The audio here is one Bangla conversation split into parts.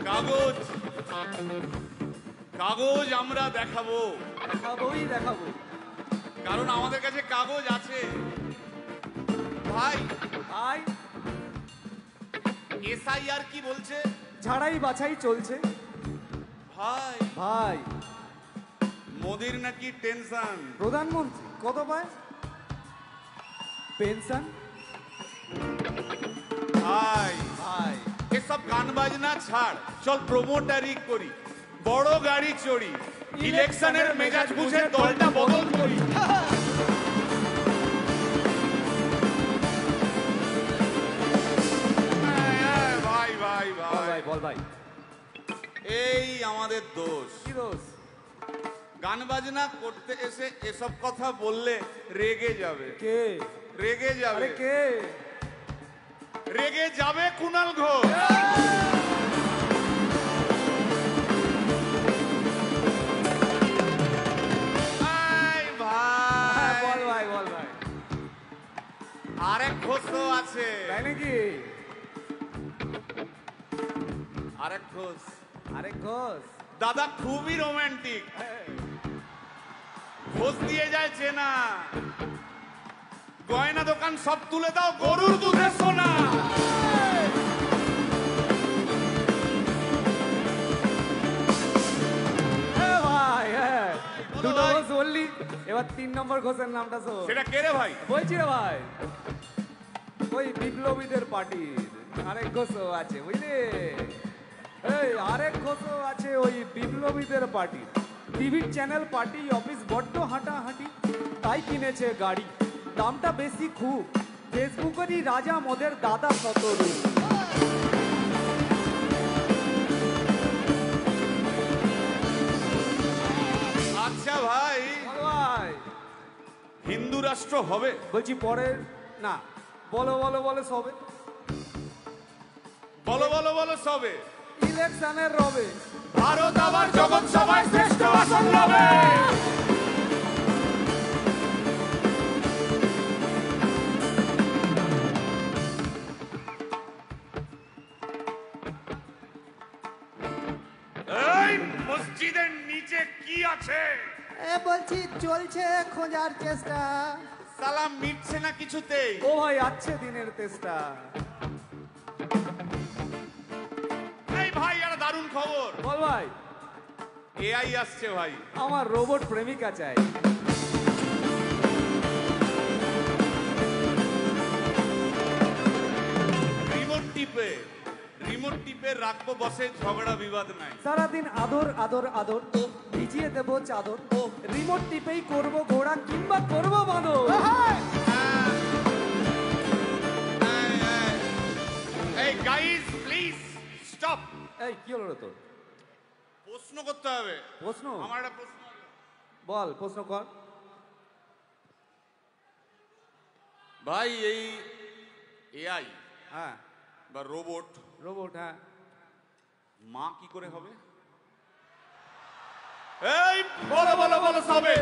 কাগজ কাগজ আমরা দেখাবো, দেখাবো, কারণ আমাদের কাছে কাগজ আছে। ভাই ভাই এসআইআর কি বলছে? ঝাড়াই বাছাই চলছে। ভাই ভাই মোদির নাকি টেনশন। প্রধানমন্ত্রী কত পায় পেনশন? ভাই ভাই এসব গান বাজনা ছাড়, চল প্রমোটারি করি, বড় গাড়ি চড়ি, ইলেকশনের মেজাজ বুঝে দলটা বদল করি। ভাই ভাই ভাই বল ভাই, এই আমাদের দোষ। কি দোষ? গান বাজনা করতে এসে এসব কথা বললে রেগে যাবে। কে রেগে যাবে? আরে কে রেগে যাবে? কুণাল ঘোষ। বল ভাই, বল ভাই। আরেক ঘোষ তো আছে। তাই নাকি? আরেক ঘোষ, আরেক ঘোষ দাদা খুবই রোমান্টিক। ঘোষ দিয়ে যায় চেনা, গয়না দোকান সব তুলে দাও, গরুর দুধের সোনা। ভাই দুটো ঘোষ বললি, এবার 3 নম্বর ঘোষের নামটা শোন। সেটা কে রে ভাই? বলছি রে ভাই, ওই বিপ্লবীদের পার্টির আরেক ঘোষও আছে বুঝলি। এই আরেক ঘোষও আছে ওই বিপ্লবীদের পার্টি। টিভির চ্যানেল পার্টি অফিস বড্ড হাঁটাহাঁটি, তাই কিনেছে গাড়ি, দামটা বেশি খুব, ফেসবুকেরই রাজা মদের দাদা শতরূপ। আচ্ছা ভাই, ভাই হিন্দু রাষ্ট্র হবে? বলছি পরের না, বলো বলো বলো সবে, বলো বলো বলো সবে, ইলেকশনের রবে ভারত আবার জগৎ সভায় শ্রেষ্ঠ আসন লবে। এই মসজিদের নিচে কি আছে? বলছি চলছে খোঁজার চেষ্টা। সালাম মিটছে না কিছুতেই। ও ভাই আছে দিনের চেষ্টা। এই ভাই আর দারুণ খবর। বল ভাই। এআই আসছে ভাই। আমার রোবট প্রেমিকা চাই। রিমোট টিপে রাখবো বসে, ঝগড়া বিবাদ নাই। সারাদিন আদর আদর আদর, ভিজিয়ে দেবো চাদর, রিমোট টিপেই করবো ঘোড়া কিংবা করবো বাঁদর। এই গাইস প্লিজ স্টপ। এই কি হলো রে তোর? প্রশ্ন করতে হবে। প্রশ্ন? আমার একটা প্রশ্ন। বল প্রশ্ন কর ভাই। এই এআই হ্যাঁ বা রোবট, রোবট হ্যাঁ, মা কি করে হবে? এই বলো বলো বলো সবে,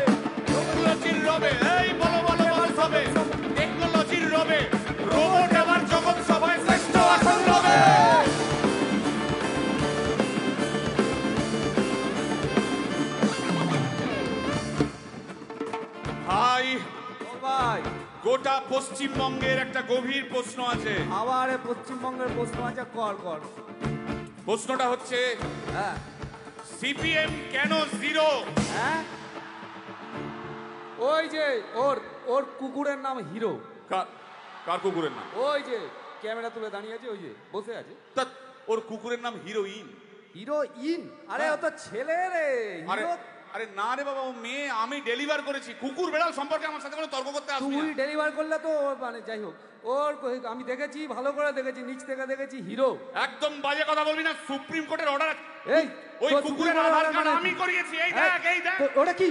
টেকনোলজির রবে। এই বলো বলো বলো সবে, টেকনোলজির রবে, রোবট আবার জগৎ সভায় শ্রেষ্ঠ আসন লবে। ভাই ভাই গোটা পশ্চিমবঙ্গের একটা গভীর প্রশ্ন আছে। আবার পশ্চিমবঙ্গের প্রশ্ন আছে, কর কর। প্রশ্নটা হচ্ছে, হ্যাঁ সিপিএম কেন জিরো? হ্যাঁ ওই যে ওর ওর কুকুরের নাম হিরো। কার কুকুরের নাম? ওই যে ক্যামেরা তুলে দাঁড়িয়ে আছে, ওই যে বসে আছে। তা ওর কুকুরের নাম হিরোইন। হিরোইন? আরে ও তো ছেলে রে। হিরো? আরে না রে বাবা, ও মেয়ে। আমি ডেলিভার করেছি। কুকুর বেড়াল সম্পর্কে আমার সাথে কোনো তর্ক করতে আসবি না। তুই ডেলিভার করলে তো মানে যাই হোক, ওর আমি দেখেছি, ভালো করে দেখেছি, নিচ থেকে দেখেছি হিরো। একদম বাজে কথা বলবি না, সুপ্রিম কোর্টের অর্ডার আছে। এই ওই কুকুরের আধার কার্ড আমি করিয়েছি। এই দেখ, এই দেখ। ওটা কি?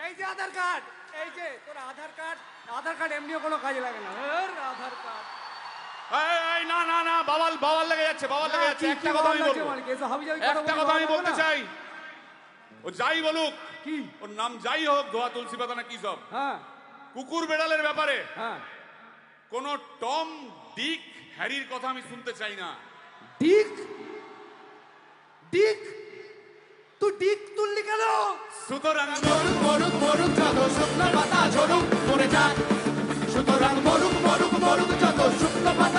এই যে আধার কার্ড, এই যে তোর আধার কার্ড। আধার কার্ড এমনিও কোনো কাজে লাগে না। আধার কার্ড। এই না না না, বাবাল বাবাল লেগে যাচ্ছে, বাবাল লেগে যাচ্ছে। একটা কথা আমি বলবো, একটা কথা আমি বলতে চাই। ও যাই বলুক, কি ওর নাম যাই হোক, ধোয়া তুলসী পাতা না কি সব, হ্যাঁ কুকুর বেড়ালের ব্যাপারে হ্যাঁ কোন টম ডিক হ্যারির কথা আমি শুনতে চাই না। ডিক ডিক তুই ডিক তুললি কেন? সুতরাং মরুক মরুক মরুক যত শুকনো পাতা ঝরুক মরে যাক, সুতরাং মরুক মরুক মরুক যত শুকনো পাতা